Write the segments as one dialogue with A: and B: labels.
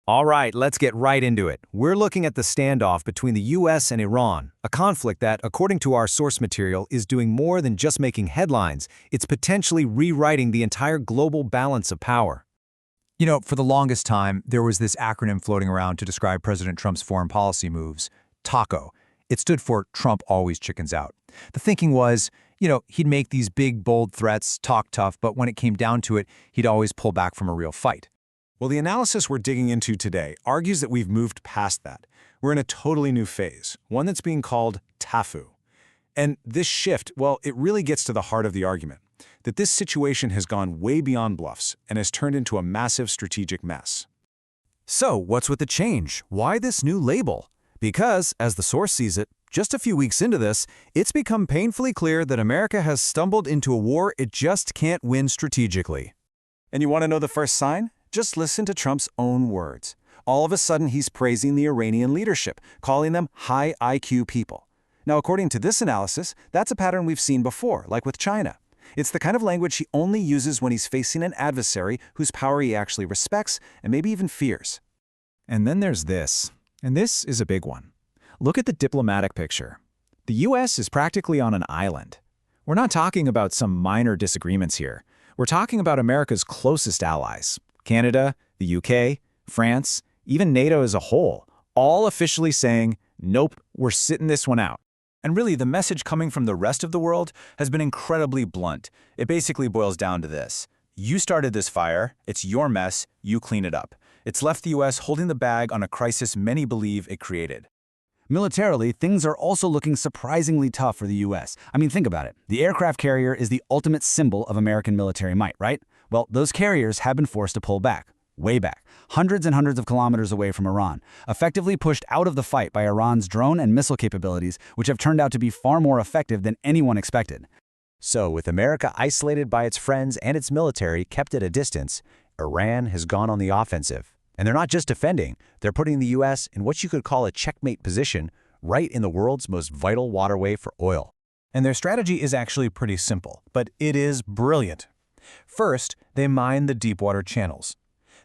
A: All right, let's get right into it. We're looking at the standoff between the US and Iran, a conflict that, according to our source material, is doing more than just making headlines. It's potentially rewriting the entire global balance of power.
B: You know, for the longest time, there was this acronym floating around to describe President Trump's foreign policy moves, TACO. It stood for Trump Always Chickens Out. The thinking was, he'd make these big, bold threats, talk tough, but when it came down to it, he'd always pull back from a real fight.
C: Well, the analysis we're digging into today argues that we've moved past that. We're in a totally new phase, one that's being called TAFU. And this shift, well, it really gets to the heart of the argument, that this situation has gone way beyond bluffs and has turned into a massive strategic mess.
A: So, what's with the change? Why this new label? Because, as the source sees it, just a few weeks into this, it's become painfully clear that America has stumbled into a war it just can't win strategically.
C: And you want to know the first sign? Just listen to Trump's own words. All of a sudden, he's praising the Iranian leadership, calling them high IQ people. Now, according to this analysis, that's a pattern we've seen before, like with China. It's the kind of language he only uses when he's facing an adversary whose power he actually respects and maybe even fears.
A: And then there's this. And this is a big one. Look at the diplomatic picture. The US is practically on an island. We're not talking about some minor disagreements here. We're talking about America's closest allies. Canada, the UK, France, even NATO as a whole, all officially saying, nope, we're sitting this one out. And really, the message coming from the rest of the world has been incredibly blunt. It basically boils down to this. You started this fire, it's your mess, you clean it up. It's left the US holding the bag on a crisis many believe it created.
D: Militarily, things are also looking surprisingly tough for the US. I mean, think about it. The aircraft carrier is the ultimate symbol of American military might, right? Well, those carriers have been forced to pull back, way back, hundreds and hundreds of kilometers away from Iran, effectively pushed out of the fight by Iran's drone and missile capabilities, which have turned out to be far more effective than anyone expected.
E: So, with America isolated by its friends and its military kept at a distance, Iran has gone on the offensive. And they're not just defending, they're putting the US in what you could call a checkmate position, right in the world's most vital waterway for oil.
F: And their strategy is actually pretty simple, but it is brilliant. First, they mine the deepwater channels.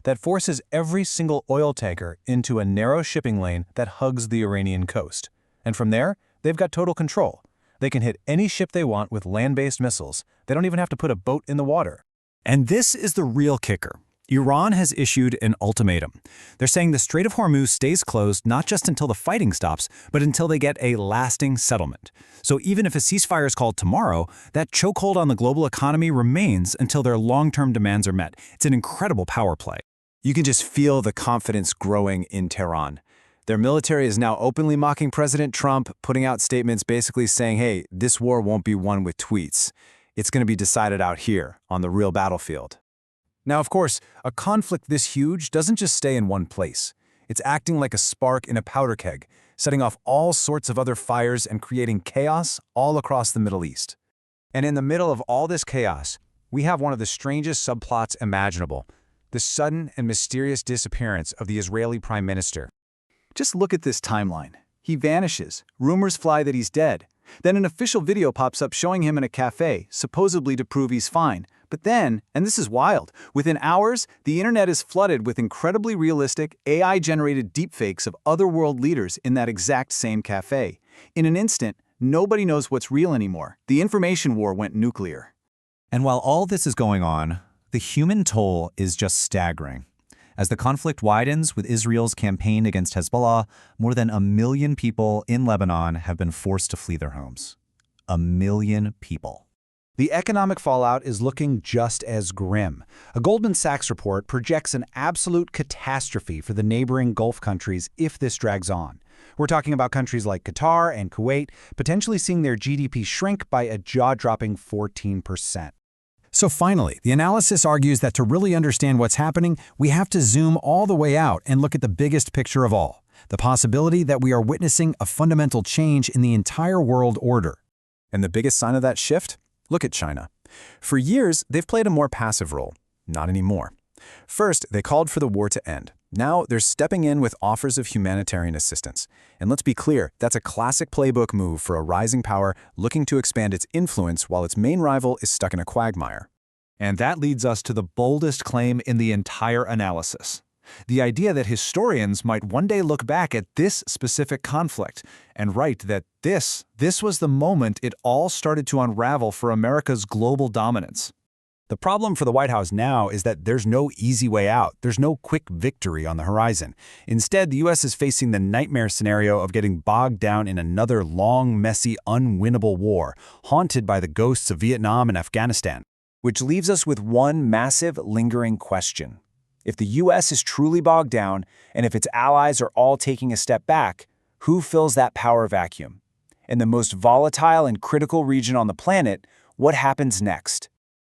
F: That forces every single oil tanker into a narrow shipping lane that hugs the Iranian coast. And from there, they've got total control. They can hit any ship they want with land-based missiles. They don't even have to put a boat in the water.
A: And this is the real kicker. Iran has issued an ultimatum. They're saying the Strait of Hormuz stays closed not just until the fighting stops, but until they get a lasting settlement. So even if a ceasefire is called tomorrow, that chokehold on the global economy remains until their long-term demands are met. It's an incredible power play.
C: You can just feel the confidence growing in Tehran. Their military is now openly mocking President Trump, putting out statements basically saying, hey, this war won't be won with tweets. It's going to be decided out here on the real battlefield. Now, of course, a conflict this huge doesn't just stay in one place. It's acting like a spark in a powder keg, setting off all sorts of other fires and creating chaos all across the Middle East. And in the middle of all this chaos, we have one of the strangest subplots imaginable, the sudden and mysterious disappearance of the Israeli Prime Minister. Just look at this timeline. He vanishes. Rumors fly that he's dead. Then an official video pops up showing him in a cafe, supposedly to prove he's fine. But then, and this is wild, within hours, the internet is flooded with incredibly realistic, AI-generated deepfakes of other world leaders in that exact same cafe. In an instant, nobody knows what's real anymore. The information war went nuclear.
B: And while all this is going on, the human toll is just staggering. As the conflict widens with Israel's campaign against Hezbollah, more than 1 million people in Lebanon have been forced to flee their homes. 1 million people.
D: The economic fallout is looking just as grim. A Goldman Sachs report projects an absolute catastrophe for the neighboring Gulf countries if this drags on. We're talking about countries like Qatar and Kuwait potentially seeing their GDP shrink by a jaw-dropping 14%.
A: So finally, the analysis argues that to really understand what's happening, we have to zoom all the way out and look at the biggest picture of all, the possibility that we are witnessing a fundamental change in the entire world order.
C: And the biggest sign of that shift? Look at China. For years, they've played a more passive role. Not anymore. First, they called for the war to end. Now, they're stepping in with offers of humanitarian assistance. And let's be clear, that's a classic playbook move for a rising power looking to expand its influence while its main rival is stuck in a quagmire.
B: And that leads us to the boldest claim in the entire analysis. The idea that historians might one day look back at this specific conflict and write that this was the moment it all started to unravel for America's global dominance.
C: The problem for the White House now is that there's no easy way out. There's no quick victory on the horizon. Instead, the U.S. is facing the nightmare scenario of getting bogged down in another long, messy, unwinnable war, haunted by the ghosts of Vietnam and Afghanistan.
E: Which leaves us with one massive, lingering question. If the U.S. is truly bogged down, and if its allies are all taking a step back, who fills that power vacuum? In the most volatile and critical region on the planet, what happens next?